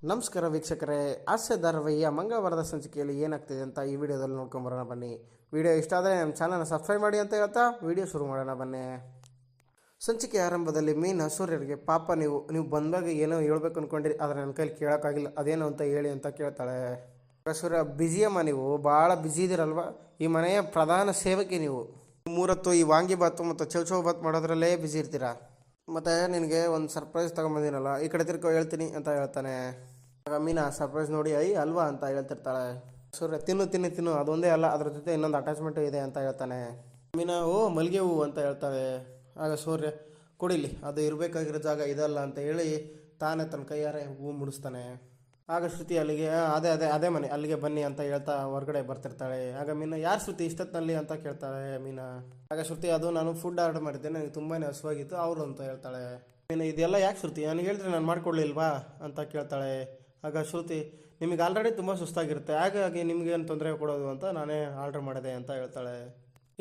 ನಮಸ್ಕಾರ ವೀಕ್ಷಕರೇ, ಹಾಸ್ಯ ಧಾರಾವಾಹಿಯ ಮಂಗಳವಾರದ ಸಂಚಿಕೆಯಲ್ಲಿ ಏನಾಗ್ತಿದೆ ಅಂತ ಈ ವಿಡಿಯೋದಲ್ಲಿ ನೋಡ್ಕೊಂಬರೋಣ ಬನ್ನಿ. ವಿಡಿಯೋ ಇಷ್ಟ ಆದರೆ ನಮ್ಮ ಚಾನಲ್ನ ಸಬ್ಸ್ಕ್ರೈಬ್ ಮಾಡಿ ಅಂತ ಹೇಳ್ತಾ ವಿಡಿಯೋ ಶುರು ಮಾಡೋಣ ಬನ್ನಿ. ಸಂಚಿಕೆ ಆರಂಭದಲ್ಲಿ ಮೀನಾ ಸೂರ್ಯರಿಗೆ, ಪಾಪ ನೀವು ಬಂದಾಗ ಏನೋ ಹೇಳ್ಬೇಕು ಅಂದ್ಕೊಂಡಿರಿ, ಆದರೆ ನನ್ನ ಕೈಲಿ ಕೇಳೋಕ್ಕಾಗಿಲ್ಲ, ಅದೇನು ಅಂತ ಹೇಳಿ ಅಂತ ಕೇಳ್ತಾಳೆ. ಸೂರ್ಯ, ಬ್ಯುಸಿಯಮ್ಮ, ನೀವು ಭಾಳ ಬ್ಯುಸಿ ಇದ್ದೀರಲ್ವ, ಈ ಮನೆಯ ಪ್ರಧಾನ ಸೇವಕಿ ನೀವು. ಮೂರತ್ತು ಈ ವಾಂಗಿ ಬಾತು ಮತ್ತು ಚೌಚೌ ಬಾತ್ ಮಾಡೋದ್ರಲ್ಲೇ ಬ್ಯುಸಿ ಇರ್ತೀರಾ. ಮತ್ತು ನಿನಗೆ ಒಂದು ಸರ್ಪ್ರೈಸ್ ತೊಗೊಂಬಂದಿನಲ್ಲ, ಈ ಕಡೆ ತಿರ್ಕೊ ಹೇಳ್ತೀನಿ ಅಂತ ಹೇಳ್ತಾನೆ. ಆಗ ಮೀನಾ ಸರ್ಪ್ರೈಸ್ ನೋಡಿ ಅಲ್ವಾ ಅಂತ ಹೇಳ್ತಿರ್ತಾಳೆ. ಸೂರ್ಯ, ತಿನ್ನು ಅದೊಂದೇ ಅಲ್ಲ, ಅದ್ರ ಜೊತೆ ಇನ್ನೊಂದು ಅಟ್ಯಾಚ್ಮೆಂಟು ಇದೆ ಅಂತ ಹೇಳ್ತಾನೆ. ಮೀನಾ, ಮಲ್ಲಿಗೆ ಹೂವು ಅಂತ ಹೇಳ್ತಾಳೆ. ಆಗ ಸೂರ್ಯ, ಕುಡಿಲಿ, ಅದು ಇರಬೇಕಾಗಿರೋ ಜಾಗ ಇದಲ್ಲ ಅಂತ ಹೇಳಿ ತಾನೇ ತನ್ನ ಕೈಯಾರೆ ಹೂವು ಮುಡಿಸ್ತಾನೆ. ಆಗ ಶ್ರುತಿ ಅಲ್ಲಿಗೆ, ಅದೇ ಮನೆ, ಅಲ್ಲಿಗೆ ಬನ್ನಿ ಅಂತ ಹೇಳ್ತಾ ಹೊರಗಡೆ ಬರ್ತಿರ್ತಾಳೆ. ಆಗ ಮೀನಾ, ಯಾರು ಶ್ರುತಿ ಇಷ್ಟೊತ್ತಿನಲ್ಲಿ ಅಂತ ಕೇಳ್ತಾಳೆ ಮೀನಾ. ಆಗ ಶ್ರುತಿ, ಅದು ನಾನು ಫುಡ್ ಆರ್ಡರ್ ಮಾಡಿದ್ದೆ, ನನಗೆ ತುಂಬಾ ಹಸುವಾಗಿತ್ತು ಅವರು ಅಂತ ಹೇಳ್ತಾಳೆ. ಮೀನಾ, ಇದೆಲ್ಲ ಯಾಕೆ ಶ್ರುತಿ, ನನಗೆ ಹೇಳಿದ್ರೆ ನಾನು ಮಾಡ್ಕೊಡ್ಲಿಲ್ವಾ ಅಂತ ಕೇಳ್ತಾಳೆ. ಆಗ ಶ್ರುತಿ, ನಿಮಗೆ ಆಲ್ರೆಡಿ ತುಂಬ ಸುಸ್ತಾಗಿರುತ್ತೆ, ಹಾಗಾಗಿ ನಿಮಗೇನು ತೊಂದರೆ ಕೊಡೋದು ಅಂತ ನಾನೇ ಆರ್ಡರ್ ಮಾಡಿದೆ ಅಂತ ಹೇಳ್ತಾಳೆ.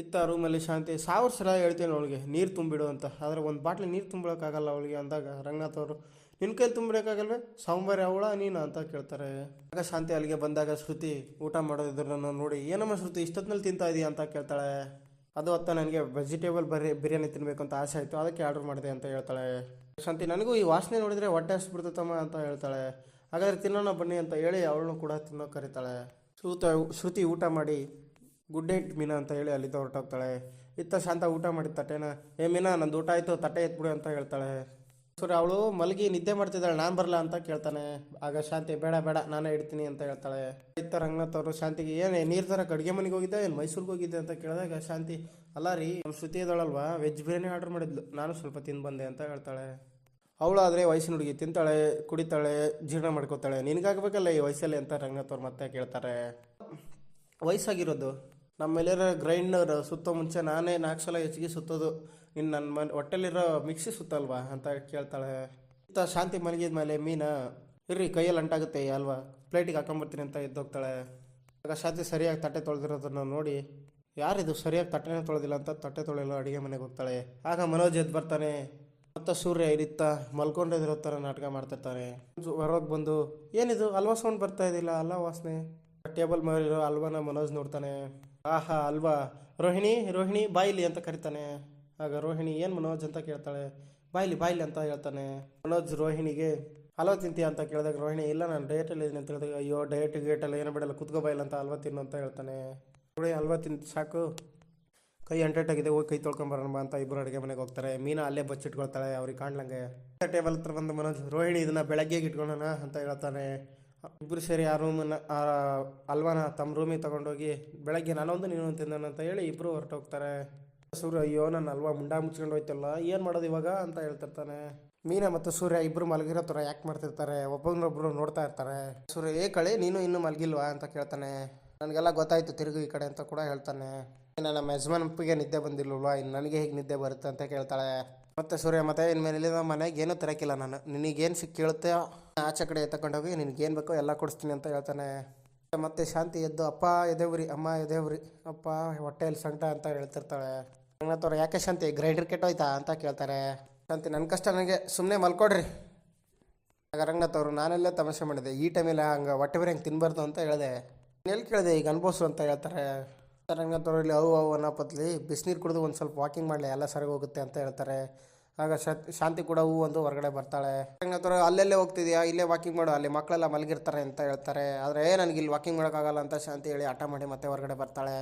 ಇತ್ತ ರೂಮಲ್ಲಿ ಶಾಂತಿ 1000 ಸಲ ಹೇಳ್ತೇನೆ ಅವಳಿಗೆ ನೀರು ತುಂಬಿಡು ಅಂತ, ಆದರೆ ಒಂದು ಬಾಟ್ಲಿ ನೀರು ತುಂಬಿಡೋಕ್ಕಾಗಲ್ಲ ಅವಳಿಗೆ ಅಂದಾಗ ರಂಗನಾಥ್ ಅವರು, ನಿನ್ನ ಕೈಲಿ ತುಂಬಿಡೋಕ್ಕಾಗಲ್ವೇ, ಸೋಮವಾರ ಅವಳ ನೀನು ಅಂತ ಕೇಳ್ತಾರೆ. ಆಗ ಶಾಂತಿ ಅಲ್ಲಿಗೆ ಬಂದಾಗ ಶ್ರುತಿ ಊಟ ಮಾಡೋದಿದ್ರನ್ನು ನೋಡಿ, ಏನಮ್ಮ ಶ್ರುತಿ ಇಷ್ಟೊತ್ತಿನಲ್ಲಿ ತಿಂತಾ ಇದೆಯಾ ಅಂತ ಕೇಳ್ತಾಳೆ. ಅದು ಅತ್ತ ನನಗೆ ವೆಜಿಟೇಬಲ್ ಬಿರಿಯಾನಿ ತಿನ್ನಬೇಕು ಅಂತ ಆಸೆ ಆಯಿತು, ಅದಕ್ಕೆ ಆರ್ಡರ್ ಮಾಡಿದೆ ಅಂತ ಹೇಳ್ತಾಳೆ. ಶಾಂತಿ, ನನಗೂ ಈ ವಾಸನೆ ನೋಡಿದರೆ ಹೊಟ್ಟೆ ಹಸ್ಬಿಡ್ತಮ್ಮ ಅಂತ ಹೇಳ್ತಾಳೆ. ಹಾಗಾದರೆ ತಿನ್ನೋಣ ಬನ್ನಿ ಅಂತ ಹೇಳಿ ಅವಳನ್ನು ಕೂಡ ತಿನ್ನೋಕೆ ಕರೀತಾಳೆ. ಶ್ರುತಿ ಊಟ ಮಾಡಿ ಗುಡ್ ನೈಟ್ ಮೀನಾ ಅಂತ ಹೇಳಿ ಅಲ್ಲಿಂದ ಹೊರಟೋಗ್ತಾಳೆ. ಇತ್ತ ಶಾಂತ ಊಟ ಮಾಡಿದ ತಟ್ಟೆನ, ಮೀನಾ ನಂದು ಊಟ ಆಯಿತು, ತಟ್ಟೆ ಎತ್ಬಿಡು ಅಂತ ಹೇಳ್ತಾಳೆ. ಸೂರ್ಯ, ಅವಳು ಮಲಗಿ ನಿದ್ದೆ ಮಾಡ್ತಿದ್ದಾಳೆ, ನಾನು ಬರಲ್ಲ ಅಂತ ಕೇಳ್ತಾನೆ. ಆಗ ಶಾಂತಿ, ಬೇಡ ನಾನೇ ಇಡ್ತೀನಿ ಅಂತ ಹೇಳ್ತಾಳೆ. ಇತ್ತ ರಂಗನಾಥ್ ಅವರು ಶಾಂತಿಗೆ, ಏನೇ ನೀರು ತರಕ್ಕೆ ಅಡುಗೆ ಮನೆಗೆ ಹೋಗಿದ್ದೆ, ಏನು ಮೈಸೂರಿಗೆ ಹೋಗಿದ್ದೆ ಅಂತ ಕೇಳಿದಾಗ ಶಾಂತಿ, ಅಲ್ಲ ರೀ, ನಮ್ಮ ಶ್ರುತಿ ಇದ್ದಾಳಲ್ವಾ, ವೆಜ್ ಬಿರಿಯಾನಿ ಆರ್ಡರ್ ಮಾಡಿದ್ಲು, ನಾನು ಸ್ವಲ್ಪ ತಿಂದು ಬಂದೆ ಅಂತ ಹೇಳ್ತಾಳೆ. ಅವಳಾದರೆ ವಯಸ್ಸಿನ ಹುಡುಗಿ, ತಿಂತಾಳೆ, ಕುಡಿತಾಳೆ, ಜೀರ್ಣ ಮಾಡ್ಕೋತಾಳೆ, ನಿನಗಾಗಬೇಕಲ್ಲ ಈ ವಯಸ್ಸಲ್ಲಿ ಅಂತ ರಂಗನಾಥ್ ಅವ್ರು ಮತ್ತೆ ಕೇಳ್ತಾರೆ. ವಯಸ್ಸಾಗಿರೋದು ನಮ್ಮೆಲ್ಲರ ಗ್ರೈಂಡರ್ ಸುತ್ತೋ ಮುಂಚೆ ನಾನೇ 4 ಸಲ ಹೆಚ್ಚಿಗೆ ಸುತ್ತೋದು, ಇನ್ನು ನನ್ನ ಹೊಟ್ಟೆಲಿರೋ ಮಿಕ್ಸಿ ಸುತ್ತಲ್ವಾ ಅಂತ ಕೇಳ್ತಾಳೆ. ಇತ್ತ ಶಾಂತಿ ಮಲಗಿದ ಮೇಲೆ ಮೀನಾ, ಇರ್ರಿ ಕೈಯಲ್ಲಿ ಅಂಟಾಗುತ್ತೆ ಅಲ್ವಾ, ಪ್ಲೇಟಿಗೆ ಹಾಕೊಂಬರ್ತೀನಿ ಅಂತ ಎದ್ದೋಗ್ತಾಳೆ. ಆಗ ಶಾಂತಿ ಸರಿಯಾಗಿ ತಟ್ಟೆ ತೊಳೆದಿರೋದನ್ನು ನೋಡಿ, ಯಾರಿದು ಸರಿಯಾಗಿ ತಟ್ಟೆನೇ ತೊಳೆದಿಲ್ಲ ಅಂತ ತಟ್ಟೆ ತೊಳೆಯಲು ಅಡುಗೆ ಮನೆಗೆ ಹೋಗ್ತಾಳೆ. ಆಗ ಮನೋಜ್ ಎದ್ದು ಬರ್ತಾನೆ. ಮತ್ತು ಸೂರ್ಯ ಇರಿತ್ತ ಮಲ್ಕೊಂಡಿರೋ ಥರ ನಾಟಕ ಮಾಡ್ತಿರ್ತಾನೆ. ಹೊರಗೆ ಬಂದು, ಏನಿದು ಹಲ್ವಾ ಸೌಂಡ್ ಬರ್ತಾ ಇದಿಲ್ಲ, ಹಲ್ವಾ ವಾಸನೆ. ಟೇಬಲ್ ಮೇಲಿರೋ ಹಲ್ವಾನ ಮನೋಜ್ ನೋಡ್ತಾನೆ. ಆಹಾ ಹಲ್ವಾ, ರೋಹಿಣಿ ಬಾಯಿಲಿ ಅಂತ ಕರಿತಾನೆ. ಆಗ ರೋಹಿಣಿ, ಏನು ಮನೋಜ್ ಅಂತ ಕೇಳ್ತಾಳೆ. ಬಾಯಿಲಿ ಅಂತ ಹೇಳ್ತಾನೆ. ಮನೋಜ್ ರೋಹಿಣಿಗೆ, ಹಲ್ವಾ ತಿಂತೀಯ ಅಂತ ಕೇಳಿದಾಗ ರೋಹಿಣಿ, ಇಲ್ಲ ನಾನು ಡಯಟಲ್ಲಿ ಇದೀನಿ ಅಂತ ಹೇಳಿದಾಗ, ಅಯ್ಯೋ ಡಯಟೆಲ್ಲ ಏನೋ ಬಿಡಲ್ಲ, ಕುತ್ಕೋ ಬಾಯಿಲ್ಲ ಅಂತ ಹಲ್ವಾ ತಿನ್ನು ಅಂತ ಹೇಳ್ತಾನೆ. ನೋಡಿ ಹಲ್ವಾ ತಿಂದು ಸಾಕು, ಕೈ ಅಂಟೇಟಾಗಿದೆ, ಹೋಗಿ ಕೈ ತೊಳ್ಕೊಂಬರೋಣ ಅಂತ ಇಬ್ಬರು ಅಡುಗೆ ಮನೆಗೆ ಹೋಗ್ತಾರೆ. ಮೀನಾ ಅಲ್ಲೇ ಬಚ್ಚಿಟ್ಕೊಳ್ತಾಳೆ ಅವ್ರಿಗೆ ಕಾಣ್ಲಂಗೆ. ಟೇಬಲ್ ಹತ್ರ ಬಂದು ಮನೋಜ್, ರೋಹಿಣಿ ಇದನ್ನು ಬೆಳಗ್ಗೆಗೆ ಇಟ್ಕೊಳ್ಳೋಣ ಅಂತ ಹೇಳ್ತಾನೆ. ಇಬ್ಬರು ಸೇರಿ ಆ ರೂಮನ್ನು ಹಲ್ವಾನ ತಮ್ಮ ರೂಮಿಗೆ ತೊಗೊಂಡೋಗಿ, ಬೆಳಗ್ಗೆ ನಾನೊಂದು ನೀನೊಂದು ತಿಂದಾನ ಅಂತ ಹೇಳಿ ಇಬ್ಬರು ಹೊರಟೋಗ್ತಾರೆ. ಸೂರ್ಯ, ಅಯ್ಯೋ ನನ್ನ ಹಲ್ವಾ ಮುಂಡಾ ಮುಚ್ಕೊಂಡು ಹೋಯ್ತಲ್ಲ, ಏನು ಮಾಡೋದು ಇವಾಗ ಅಂತ ಹೇಳ್ತಿರ್ತಾನೆ. ಮೀನಾ ಮತ್ತು ಸೂರ್ಯ ಇಬ್ಬರು ಮಲಗಿರೋ ಥರ ಯಾಕೆ ಮಾಡ್ತಿರ್ತಾರೆ, ಒಬ್ಬರನ್ನೊಬ್ಬರು ನೋಡ್ತಾ ಇರ್ತಾರೆ. ಸೂರ್ಯ, ಕಳೆ ನೀನು ಇನ್ನೂ ಮಲಗಿಲ್ವಾ ಅಂತ ಕೇಳ್ತಾನೆ. ನನಗೆಲ್ಲ ಗೊತ್ತಾಯ್ತು, ತಿರುಗು ಈ ಕಡೆ ಅಂತ ಕೂಡ ಹೇಳ್ತಾನೆ. ನಮ್ಮ ಯಜಮಾನಪ್ಪಿಗೆ ನಿದ್ದೆ ಬಂದಿಲ್ವಾ, ಇನ್ನು ನನಗೆ ಹೇಗೆ ನಿದ್ದೆ ಬರುತ್ತೆ ಅಂತ ಕೇಳ್ತಾಳೆ. ಮತ್ತು ಸೂರ್ಯ, ಮತ್ತೆ ಇನ್ಮೇಲೆ ಇಲ್ಲಿಂದ ಮನೆಗೆ ಏನೂ ತರಕಿಲ್ಲ ನಾನು, ನಿನಗೇನು ಕೇಳುತ್ತೆ ಆಚೆ ಕಡೆ ತಗೊಂಡೋಗಿ ನಿನಗೇನು ಬೇಕೋ ಎಲ್ಲ ಕೊಡಿಸ್ತೀನಿ ಅಂತ ಹೇಳ್ತಾನೆ. ಮತ್ತೆ ಶಾಂತಿ ಎದ್ದು, ಅಪ್ಪ ಎದೇವ್ರಿ, ಅಮ್ಮ ಎದೇವ್ರಿ, ಅಪ್ಪ ಹೊಟ್ಟೆಯಲ್ಲಿ ಸಂಟ ಅಂತ ಹೇಳ್ತಿರ್ತಾಳೆ. ರಂಗನಾಥವ್ರು, ಯಾಕೆ ಶಾಂತಿ ಗ್ರೈಂಡರ್ ಕೆಟ್ಟೋಯ್ತಾ ಅಂತ ಕೇಳ್ತಾರೆ. ಶಾಂತಿ, ನನ್ನ ಕಷ್ಟ ನನಗೆ, ಸುಮ್ಮನೆ ಮಲ್ಕೊಡ್ರಿ. ಆಗ ರಂಗನಾಥ್ ಅವರು, ನಾನೆಲ್ಲ ತಮಾಷೆ ಮಾಡಿದೆ, ಈ ಟೈಮಲ್ಲಿ ಹಂಗೆ ಹೊಟ್ಟೆ ಬೇರೆ ಹಂಗೆ ತಿನ್ಬಾರ್ದು ಅಂತ ಹೇಳಿದೆ, ಎಲ್ಲಿ ಕೇಳಿದೆ ಈಗ ಅನ್ಬೋಸು ಅಂತ ಹೇಳ್ತಾರೆ. ರಂಗನಾಥ್ ಅವರು, ಇಲ್ಲಿ ಅವು ಅನ್ನೋಪತ್ಲಿ ಬಿಸಿನೀರು ಕುಡಿದು ಒಂದು ಸ್ವಲ್ಪ ವಾಕಿಂಗ್ ಮಾಡಲಿ, ಎಲ್ಲ ಸರಿಗೆ ಹೋಗುತ್ತೆ ಅಂತ ಹೇಳ್ತಾರೆ. ಆಗ ಶಾಂತಿ ಕೂಡ ಹೂ ಒಂದು ಹೊರಗಡೆ ಬರ್ತಾಳೆ. ರಂಗನಾಥ್ ಅವರು, ಅಲ್ಲೆಲ್ಲೇ ಹೋಗ್ತಿದ್ಯಾ, ಇಲ್ಲೇ ವಾಕಿಂಗ್ ಮಾಡು, ಅಲ್ಲಿ ಮಕ್ಕಳೆಲ್ಲ ಮಲಗಿರ್ತಾರೆ ಅಂತ ಹೇಳ್ತಾರೆ. ಆದರೆ ನನಗೆ ಇಲ್ಲಿ ವಾಕಿಂಗ್ ಮಾಡೋಕ್ಕಾಗಲ್ಲ ಅಂತ ಶಾಂತಿ ಹೇಳಿ ಹಠ ಮಾಡಿ ಮತ್ತೆ ಹೊರಗಡೆ ಬರ್ತಾಳೆ.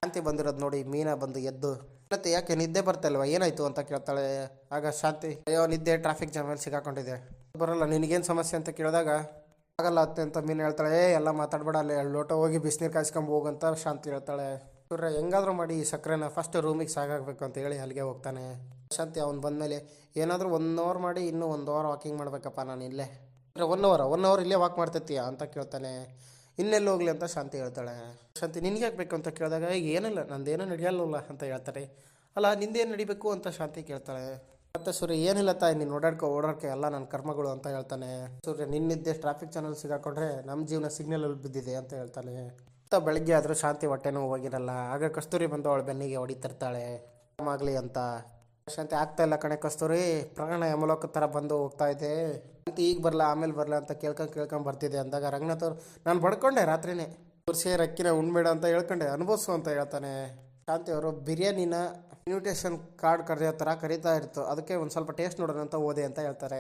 ಶಾಂತಿ ಬಂದಿರೋದು ನೋಡಿ ಮೀನಾ ಬಂದು ಎದ್ದು, ಮತ್ತೆ ಯಾಕೆ ನಿದ್ದೆ ಬರ್ತಲ್ವ, ಏನಾಯಿತು ಅಂತ ಕೇಳ್ತಾಳೆ. ಆಗ ಶಾಂತಿ, ಅಯ್ಯೋ ನಿದ್ದೆ, ಟ್ರಾಫಿಕ್ ಜಾಮಲ್ಲಿ ಸಿಗಾಕೊಂಡಿದೆ, ಬರೋಲ್ಲ, ನಿನಗೇನು ಸಮಸ್ಯೆ ಅಂತ ಕೇಳಿದಾಗ, ಆಗಲ್ಲ ಅತ್ತೆ ಅಂತ ಮೀನು ಹೇಳ್ತಾಳೆ. ಎಲ್ಲ ಮಾತಾಡಬೇಡ, ಅಲ್ಲಿ ಲೋಟ ಹೋಗಿ ಬಿಸಿನೀರು ಕಾಯಿಸ್ಕೊಂಡು ಹೋಗಂತ ಶಾಂತಿ ಹೇಳ್ತಾಳೆ. ಸೂರ್ಯ, ಹೆಂಗಾದರೂ ಮಾಡಿ ಈ ಸಕ್ಕರೆನ ಫಸ್ಟ್ ರೂಮಿಗೆ ಸಾಗಾಗಬೇಕು ಅಂತ ಹೇಳಿ ಅಲ್ಲಿಗೆ ಹೋಗ್ತಾನೆ. ಶಾಂತಿ ಅವ್ನು ಬಂದಮೇಲೆ, ಏನಾದರೂ 1 ಅವರ್ ಮಾಡಿ ಇನ್ನೂ 1 ಅವರ್ ವಾಕಿಂಗ್ ಮಾಡಬೇಕಪ್ಪ ನಾನು ಇಲ್ಲೇ, ಅಂದರೆ 1 ಅವರ್ ಇಲ್ಲೇ ವಾಕ್ ಮಾಡ್ತಿರ್ತೀಯ ಅಂತ ಕೇಳ್ತಾನೆ. ಇನ್ನೆಲ್ಲಿ ಹೋಗ್ಲಿ ಅಂತ ಶಾಂತಿ ಹೇಳ್ತಾಳೆ. ಶಾಂತಿ, ನಿನಗೆ ಹಾಕಬೇಕು ಅಂತ ಕೇಳಿದಾಗ, ಏನಿಲ್ಲ ನಂದೇನೋ ನಡೆಯಲ್ಲ ಅಂತ ಹೇಳ್ತಾರೆ. ಅಲ್ಲ ನಿಂದೇನು ನಡಿಬೇಕು ಅಂತ ಶಾಂತಿ ಕೇಳ್ತಾಳೆ. ಮತ್ತು ಸೂರ್ಯ, ಏನಿಲ್ಲ ತಾಯಿ, ನೀನು ಓಡಾಡ್ಕೆ ಎಲ್ಲ ನನ್ನ ಕರ್ಮಗಳು ಅಂತ ಹೇಳ್ತಾನೆ. ಸೂರ್ಯ, ನಿನ್ನಿದ್ದೆ ಟ್ರಾಫಿಕ್ ಚಾನಲ್ ಸಿಗಾಕೊಂಡ್ರೆ ನಮ್ಮ ಜೀವನ ಸಿಗ್ನಲಲ್ಲಿ ಬಿದ್ದಿದೆ ಅಂತ ಹೇಳ್ತಾನೆ. ಬೆಳಗ್ಗೆ ಆದರೂ ಶಾಂತಿ ಹೊಟ್ಟೆನೂ ಹೋಗಿರಲ್ಲ. ಆಗ ಕಸ್ತೂರಿ ಬಂದು ಅವಳ ಬೆನ್ನಿಗೆ ಹೊಡಿತಿರ್ತಾಳೆ, ಆಗಲಿ ಅಂತ. ಶಾಂತಿ ಆಗ್ತಾ ಇಲ್ಲ ಕಣೆ ಕಸ್ತೂರಿ, ಪ್ರಾಣ ಯಮಲೋಕ ಥರ ಬಂದು ಹೋಗ್ತಾ ಇದೆ. ಶಾಂತಿ ಈಗ ಬರಲ್ಲ ಆಮೇಲೆ ಬರಲ್ಲ ಅಂತ ಕೇಳ್ಕೊಂಡು ಬರ್ತಿದ್ದೆ ಅಂದಾಗ ರಂಗನಾಥ್ ಅವ್ರು ನಾನು ಬಡ್ಕೊಂಡೆ ರಾತ್ರಿನೇ ಸೇರ್ ಅಕ್ಕಿನ ಉಣ್ಬೇಡ ಅಂತ ಹೇಳ್ಕೊಂಡೆ, ಅನುಭವಿಸು ಅಂತ ಹೇಳ್ತಾನೆ. ಶಾಂತಿ ಅವರು ಬಿರಿಯಾನಿನ ಇನ್ವಿಟೇಷನ್ ಕಾರ್ಡ್ ಕರೆಯೋ ಥರ ಕರೀತಾ ಇರ್ತು, ಅದಕ್ಕೆ ಒಂದು ಸ್ವಲ್ಪ ಟೇಸ್ಟ್ ನೋಡೋಣ ಅಂತ ಓದೆ ಅಂತ ಹೇಳ್ತಾರೆ.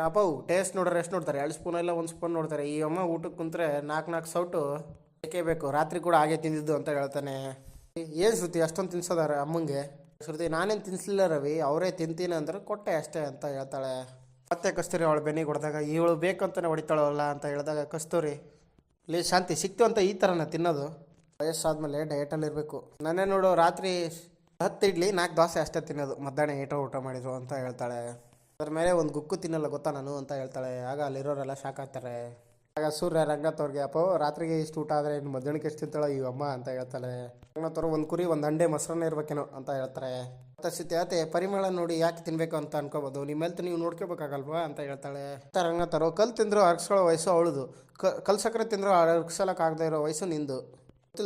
ಅಪ್ಪವು ಟೇಸ್ಟ್ ನೋಡ್ರೆ ಎಷ್ಟು ನೋಡ್ತಾರೆ, 2 ಸ್ಪೂನ್ ಇಲ್ಲ 1 ಸ್ಪೂನ್ ನೋಡ್ತಾರೆ. ಈ ಅಮ್ಮ ಊಟಕ್ಕೆ ಕುಂತ್ರೆ 4 ಸೌಟು ಬೇಕೇ ಬೇಕು, ರಾತ್ರಿ ಕೂಡ ಹಾಗೆ ತಿಂದಿದ್ದು ಅಂತ ಹೇಳ್ತಾನೆ. ಏನು ಶ್ರುತಿ ಅಷ್ಟೊಂದು ತಿನ್ಸೋದಾರೆ ಅಮ್ಮಂಗೆ? ಶ್ರುತಿ ನಾನೇನು ತಿನ್ನಿಸ್ಲಿಲ್ಲ ರವಿ, ಅವರೇ ತಿಂತೀನಿ ಅಂದ್ರೆ ಕೊಟ್ಟೆ ಅಷ್ಟೇ ಅಂತ ಹೇಳ್ತಾಳೆ. ಮತ್ತೆ ಕಸ್ತೂರಿ ಅವಳು ಬೆನ್ನಿಗೆ ಹೊಡೆದಾಗ ಇವಳು ಬೇಕಂತಾನೆ ಹೊಡಿತಾಳಲ್ಲ ಅಂತ ಹೇಳಿದಾಗ ಕಸ್ತೂರಿ ಲೇ ಶಾಂತಿ ಸಿಕ್ತು ಅಂತ ಈ ಥರನ ತಿನ್ನೋದು, ವಯಸ್ಸಾದ್ಮೇಲೆ ಡಯಟಲ್ಲಿ ಇರಬೇಕು. ನಾನೇ ನೋಡು ರಾತ್ರಿ 10 ಇಡ್ಲಿ 4 ದೋಸೆ ಅಷ್ಟೇ ತಿನ್ನೋದು, ಮಧ್ಯಾಹ್ನ ಊಟ ಮಾಡಿದ್ರು ಅಂತ ಹೇಳ್ತಾಳೆ. ಅದ್ರ ಮೇಲೆ ಒಂದು ಗುಕ್ಕು ತಿನ್ನಲ್ಲ ಗೊತ್ತಾ ನಾನು ಅಂತ ಹೇಳ್ತಾಳೆ. ಆಗ ಅಲ್ಲಿರೋರೆಲ್ಲ ಶಾಕ್ ಆಗ್ತಾರೆ. ಆಗ ಸೂರ್ಯ ರಂಗನಾಥ್ ಅವ್ರಿಗೆ ಅಪ್ಪೋ ರಾತ್ರಿಗೆ ಇಷ್ಟು ಊಟ ಆದರೆ ಇನ್ನು ಮಧ್ಯಾಹ್ನಕ್ಕೆ ಎಷ್ಟು ತಿಂತಾಳೆ ಈ ಅಮ್ಮ ಅಂತ ಹೇಳ್ತಾಳೆ. ರಂಗನಾಥ್ ಅವರು ಒಂದು ಕುರಿ 1 ಅಂಡೆ ಮೊಸರನ್ನ ಇರ್ಬೇಕೇನೋ ಅಂತ ಹೇಳ್ತಾರೆ. ಮತ್ತೆ ಪರಿಮಳ ನೋಡಿ ಯಾಕೆ ತಿನ್ಬೇಕು ಅಂತ ಅನ್ಕೋಬೋದು, ನಿಮ್ಮ ಹೆಲ್ತ್ ನೀವು ನೋಡ್ಕೋಬೇಕಾಗಲ್ವಾ ಅಂತ ಹೇಳ್ತಾಳೆ. ರಂಗನಾಥ್ ಅವರು ಕಲ್ ತಿಂದ್ರು ಅರ್ಗಿಸ್ಕೊಳ್ಳೋ ವಯಸ್ಸು ಅವಳದು, ಕಲ್ ಸಕ್ಕರೆ ತಿಂದ್ರು ಅರ್ಗಿಸೋಕ್ಕಾಗದೇ ಇರೋ ವಯಸ್ಸು ನಿಂದು,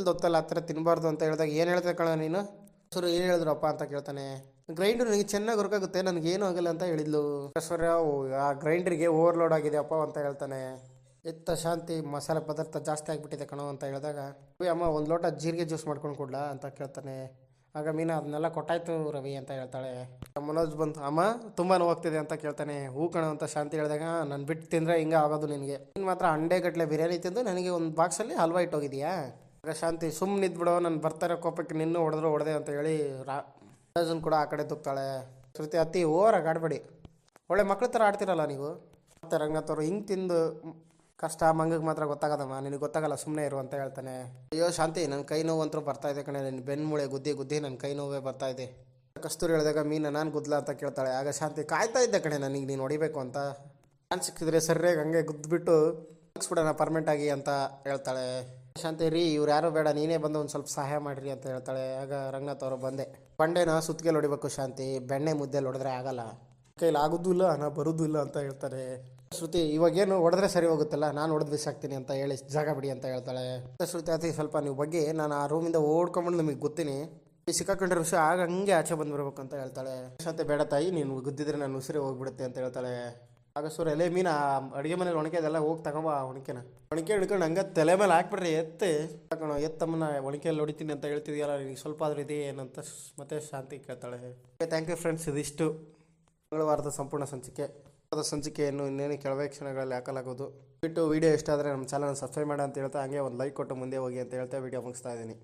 ಗೊತ್ತಿಲ್ಲ ಆ ಥರ ತಿನ್ನಬಾರ್ದು ಅಂತ ಹೇಳಿದಾಗ ಏನು ಹೇಳ್ದೆ ಕಣ ನೀನು ಸೂರ್ಯ ಏನು ಹೇಳಿದ್ರಪ್ಪ ಅಂತ ಕೇಳ್ತಾನೆ. ಗ್ರೈಂಡರ್ ನನಗೆ ಚೆನ್ನಾಗಿ ಹುರ್ಕಾಗುತ್ತೆ, ನನಗೇನು ಆಗಲ್ಲ ಅಂತ ಹೇಳಿದ್ಲು. ಸೂರ್ಯ ಆ ಗ್ರೈಂಡರ್ಗೆ ಓವರ್ಲೋಡ್ ಆಗಿದೆ ಅಪ್ಪ ಅಂತ ಹೇಳ್ತಾನೆ. ಎತ್ತ ಶಾಂತಿ ಮಸಾಲೆ ಪದಾರ್ಥ ಜಾಸ್ತಿ ಆಗಿಬಿಟ್ಟಿದೆ ಕಣೋ ಅಂತ ಹೇಳಿದಾಗ ಅಮ್ಮ 1 ಲೋಟ ಜೀರಿಗೆ ಜ್ಯೂಸ್ ಮಾಡ್ಕೊಂಡು ಕೊಡ್ಲಾ ಅಂತ ಕೇಳ್ತಾನೆ. ಆಗ ಮೀನಾ ಅದನ್ನೆಲ್ಲ ಕೊಟ್ಟಾಯ್ತು ರವಿ ಅಂತ ಹೇಳ್ತಾಳೆ. ಮನೋಜ್ ಬಂತು ಅಮ್ಮ ತುಂಬ ನೋವಾಗ್ತಿದೆ ಅಂತ ಕೇಳ್ತಾನೆ. ಹೂ ಕಣೋ ಅಂತ ಶಾಂತಿ ಹೇಳಿದಾಗ ನಾನು ಬಿಟ್ಟು ತಿಂದರೆ ಹಿಂಗೆ ಆಗೋದು ನಿನಗೆ, ನೀನು ಮಾತ್ರ ಅಂಡೆಗಟ್ಟಲೆ ಬಿರಿಯಾನಿ ತಿಂದು ನನಗೆ ಒಂದು ಬಾಕ್ಸಲ್ಲಿ ಹಲ್ವಾ ಇಟ್ಟೋಗಿದೆಯಾ. ಆಗ ಶಾಂತಿ ಸುಮ್ಮನಿದ್ಬಿಡೋ, ನಾನು ಬರ್ತಾರೆ ಕೋಪಕ್ಕೆ ನಿನ್ನೂ ಹೊಡೆದೆ ಅಂತ ಹೇಳಿ ರಾಜನ್ ಕೂಡ ಆ ಕಡೆ ತುಗ್ತಾಳೆ. ಶ್ರುತಿ ಅತಿ ಓವರಾಗಿ ಆಡಬೇಡಿ, ಒಳ್ಳೆ ಮಕ್ಳ ಥರ ಆಡ್ತಿರಲ್ಲ ನೀವು. ಮತ್ತು ರಂಗನಾಥ್ ಅವರು ಹಿಂಗೆ ತಿಂದು ಕಷ್ಟ ಮಂಗಗೆ ಮಾತ್ರ ಗೊತ್ತಾಗದಮ್ಮ, ನಿನಗೆ ಗೊತ್ತಾಗಲ್ಲ ಸುಮ್ಮನೆ ಇರು ಅಂತ ಹೇಳ್ತಾನೆ. ಅಯ್ಯೋ ಶಾಂತಿ ನನ್ನ ಕೈ ನೋವು ಅಂತೂ ಬರ್ತಾ ಇದೆ ಕಣೆ, ನಿನ್ನ ಬೆನ್ಮೂಳೆ ಗುದ್ದಿ ನನ್ನ ಕೈ ನೋವೇ ಬರ್ತಾ ಇದೆ. ಕಸ್ತೂರಿ ಹೇಳಿದಾಗ ಮೀನ ನಾನು ಗುದ್ಲ ಅಂತ ಕೇಳ್ತಾಳೆ. ಆಗ ಶಾಂತಿ ಕಾಯ್ತಾ ಇದ್ದೆ ಕಣೆ ನನಗೆ ನೀನು ಹೊಡಿಬೇಕು ಅಂತ, ನಾನು ಸಿಕ್ಕಿದ್ರೆ ಸರಿಯಾಗಿ ಹಂಗೆ ಗುದ್ದುಬಿಟ್ಟು ಮುಗಿಸ್ಬಿಡೋಣ ಪರ್ಮನೆಂಟಾಗಿ ಅಂತ ಹೇಳ್ತಾಳೆ. ಶಾಂತಿ ರೀ ಇವ್ರು ಯಾರೋ ಬೇಡ ನೀನೇ ಬಂದು ಒಂದು ಸ್ವಲ್ಪ ಸಹಾಯ ಮಾಡಿರಿ ಅಂತ ಹೇಳ್ತಾಳೆ. ಆಗ ರಂಗನಾಥ್ ಅವರು ಬಂಡೆನ ಸುತ್ತಿಗೆಲ್ಲಿ ಹೊಡಿಬೇಕು ಶಾಂತಿ, ಬೆಣ್ಣೆ ಮುದ್ದೆಲ್ಲಿ ಹೊಡೆದ್ರೆ ಆಗಲ್ಲ, ಕೈಲಿ ಆಗೋದು ಇಲ್ಲ ನಾ ಬರೋದು ಇಲ್ಲ ಅಂತ ಹೇಳ್ತಾರೆ. ಶ್ರುತಿ ಇವಾಗೇನು ಹೊಡೆದ್ರೆ ಸರಿ ಹೋಗುತ್ತಲ್ಲ, ನಾನು ಹೊಡೆದು ಬಿಸಾಕ್ತೀನಿ ಅಂತ ಹೇಳಿ ಜಾಗ ಬಿಡಿ ಅಂತ ಹೇಳ್ತಾಳೆ. ಶ್ರುತಿ ಅತಿ ಸ್ವಲ್ಪ ನೀವು ಬಗ್ಗೆ ನಾನು ಆ ರೂಮಿಂದ ಓಡ್ಕೊಂಡ್ಬಂದು ನಿಮಗೆ ಗೊತ್ತೀನಿ, ಈ ಸಿಕ್ಕಾಕೊಂಡ್ರೆ ವಿಷಯ ಆಗ ಹಂಗೆ ಆಚೆ ಬಂದುಬಿಡ್ಬೇಕು ಅಂತ ಹೇಳ್ತಾಳೆ. ಶಾಂತಿ ಬೇಡ ತಾಯಿ ನೀನು ಗುದ್ದಿದ್ರೆ ನಾನು ಉಸಿರೇ ಹೋಗ್ಬಿಡುತ್ತೆ ಅಂತ ಹೇಳ್ತಾಳೆ. ಆಗ ಸೂರ್ಯ ಎಲೆ ಮೀನಾ ಅಡುಗೆ ಮನೇಲಿ ಒಣಕೆದೆಲ್ಲ ಹೋಗಿ ತಗೊಂಬ ಒಣಕೆ ಹಿಡ್ಕೊಂಡು ಹಂಗೆ ತಲೆ ಮೇಲೆ ಹಾಕ್ಬಿಡ್ರಿ ತಗೊಂಡು ಎತ್ತಮ್ಮನ ಒಣಕೆಯಲ್ಲಿ ಹೊಡಿತೀನಿ ಅಂತ ಹೇಳ್ತಿದೆಯಲ್ಲ, ನಿನಗೆ ಸ್ವಲ್ಪ ಆದ್ರೂ ಇದೆ ಏನಂತ ಮತ್ತೆ ಶಾಂತಿ ಕೇಳ್ತಾಳೆ. ಥ್ಯಾಂಕ್ ಯು ಫ್ರೆಂಡ್ಸ್, ಇದಿಷ್ಟು ಮಂಗಳವಾರದ ಸಂಪೂರ್ಣ ಸಂಚಿಕೆಯನ್ನು ಇನ್ನೇನು ಕೆಲವೇ ಕ್ಷಣಗಳಲ್ಲಿ ಹಾಕಲಾಗೋದು. ಬಿಟ್ಟು ವಿಡಿಯೋ ಇಷ್ಟ ಆದರೆ ನಮ್ಮ ಚಾನಲ್ ಸಬ್ಸ್ಕ್ರೈಬ್ ಮಾಡಿ ಅಂತ ಹೇಳ್ತಾ ಹಂಗೆ ಒಂದು ಲೈಕ್ ಕೊಟ್ಟು ಮುಂದೆ ಹೋಗಿ ಅಂತ ಹೇಳ್ತಾ ವಿಡಿಯೋ ಮುಗಿಸ್ತಾ ಇದ್ದೀನಿ.